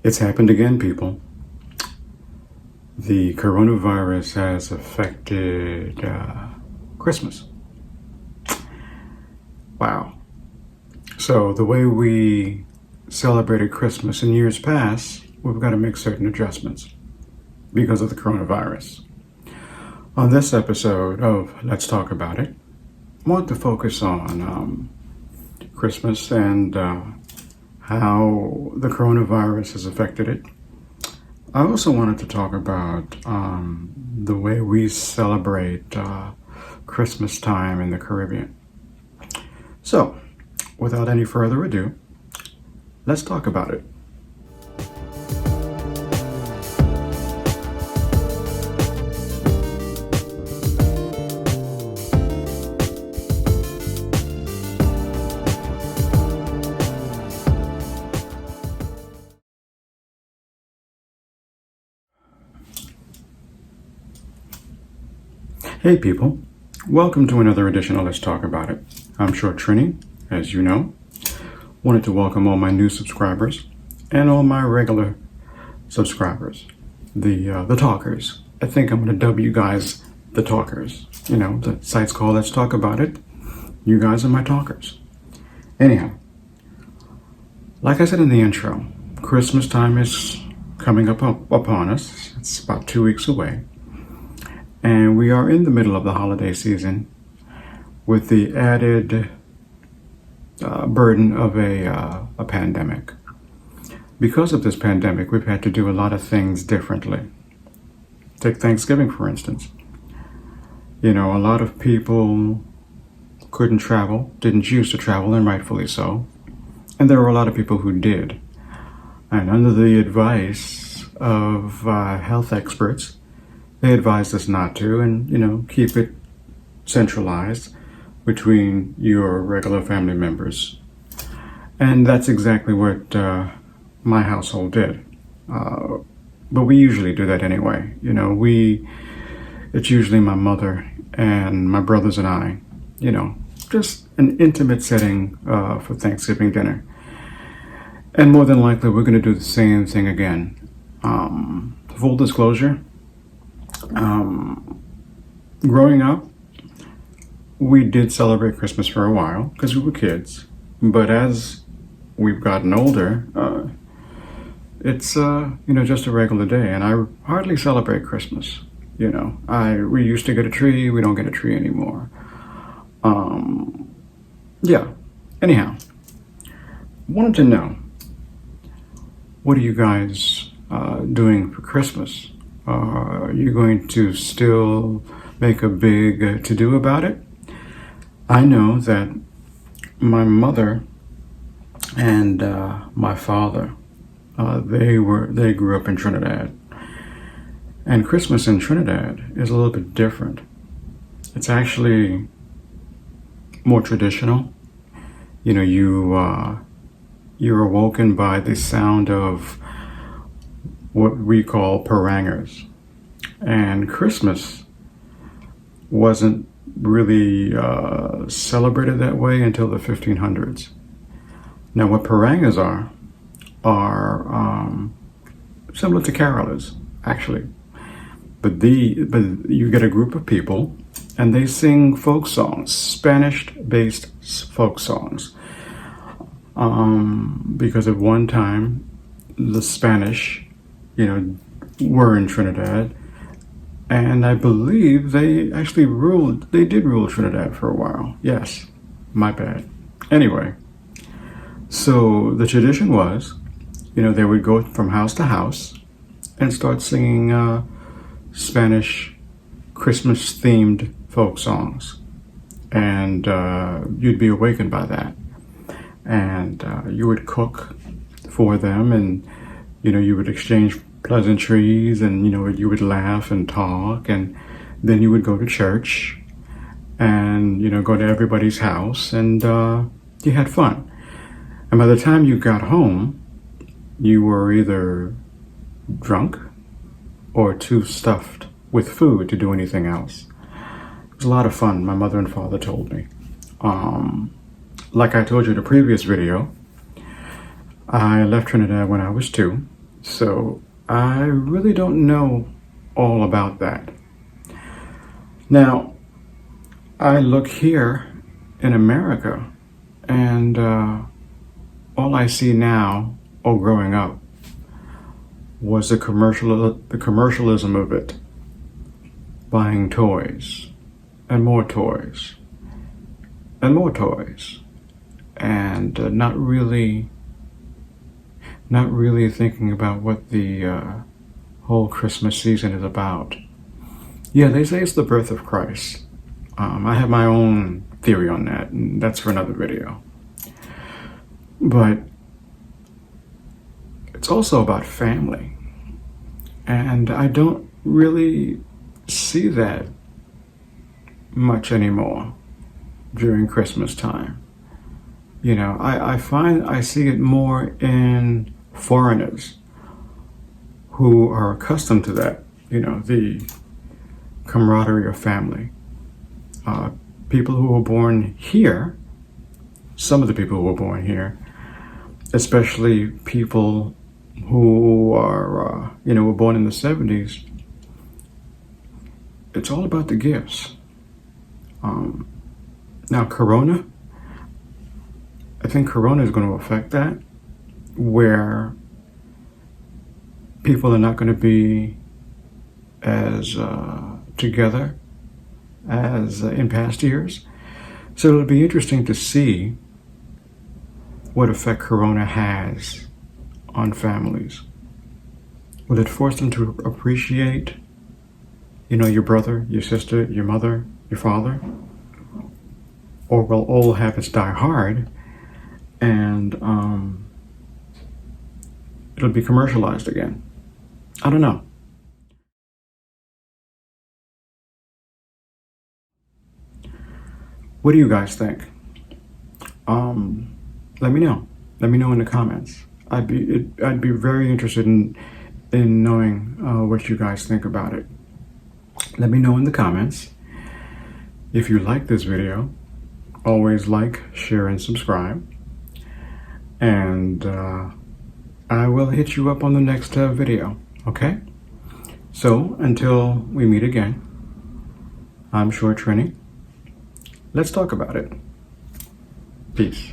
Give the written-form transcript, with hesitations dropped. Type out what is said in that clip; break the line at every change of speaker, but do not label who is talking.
It's happened again, people. The coronavirus has affected Christmas. Wow. So the way we celebrated Christmas in years past, we've got to make certain adjustments because of the coronavirus. On this episode of Let's Talk About It, I want to focus on Christmas and how the coronavirus has affected it. I also wanted to talk about the way we celebrate Christmas time in the Caribbean. So, without any further ado, let's talk about it. Hey people, welcome to another edition of Let's Talk About It. I'm Short Trini, as you know. Wanted to welcome all my new subscribers and all my regular subscribers, the talkers. I think I'm going to dub you guys the talkers. You know, the site's called Let's Talk About It. You guys are my talkers. Anyhow, like I said in the intro, Christmas time is coming up upon us. It's about 2 weeks away. And we are in the middle of the holiday season with the added burden of a pandemic. Because of this pandemic, we've had to do a lot of things differently. Take Thanksgiving, for instance. You know, a lot of people couldn't travel, didn't choose to travel, and rightfully so. And there were a lot of people who did. And under the advice of health experts, they advised us not to, and, you know, keep it centralized between your regular family members. And that's exactly what my household did. But we usually do that anyway. You know, it's usually my mother and my brothers and I, you know, just an intimate setting for Thanksgiving dinner. And more than likely, we're going to do the same thing again. Full disclosure, growing up, we did celebrate Christmas for a while because we were kids. But as we've gotten older, it's just a regular day, and I hardly celebrate Christmas. You know, we used to get a tree. We don't get a tree anymore. Anyhow, wanted to know, what are you guys doing for Christmas? Are you going to still make a big to-do about it? I know that my mother and my father, they grew up in Trinidad. And Christmas in Trinidad is a little bit different. It's actually more traditional. You know, you're awoken by the sound of what we call parangers. And Christmas wasn't really celebrated that way until the 1500s. Now, what parangers are similar to carolers, actually. But you get a group of people, and they sing folk songs, Spanish-based folk songs. Because at one time, the Spanish, you know, were in Trinidad, and I believe they actually did rule Trinidad for a while. Yes, my bad. Anyway, so the tradition was, you know, they would go from house to house and start singing Spanish Christmas-themed folk songs. And you'd be awakened by that. And you would cook for them, and, you know, you would exchange pleasantries, and, you know, you would laugh and talk, and then you would go to church and, you know, go to everybody's house, and you had fun. And by the time you got home, you were either drunk or too stuffed with food to do anything else. It was a lot of fun, my mother and father told me. Like I told you in a previous video, I left Trinidad when I was 2, So I really don't know all about that. Now, I look here in America, and all I see now, or growing up, was the commercialism of it. Buying toys, and more toys, and more toys, and not really thinking about what the whole Christmas season is about. Yeah, they say it's the birth of Christ. I have my own theory on that, and that's for another video. But it's also about family, and I don't really see that much anymore during Christmas time. You know, I find I see it more in foreigners who are accustomed to that, you know, the camaraderie of family. People who were born here, some of the people who were born here, especially people who are, were born in the 70s, it's all about the gifts. Now, Corona, I think Corona is going to affect that, where people are not going to be as together as in past years. So it'll be interesting to see what effect Corona has on families. Will it force them to appreciate, your brother, your sister, your mother, your father? Or will old habits die hard and it'll be commercialized again? I don't know. What do you guys think? Let me know. Let me know in the comments. I'd be very interested in knowing what you guys think about it. Let me know in the comments. If you like this video, always like, share, and subscribe. And I will hit you up on the next video. Okay? So until we meet again, I'm Short Trini. Let's talk about it. Peace.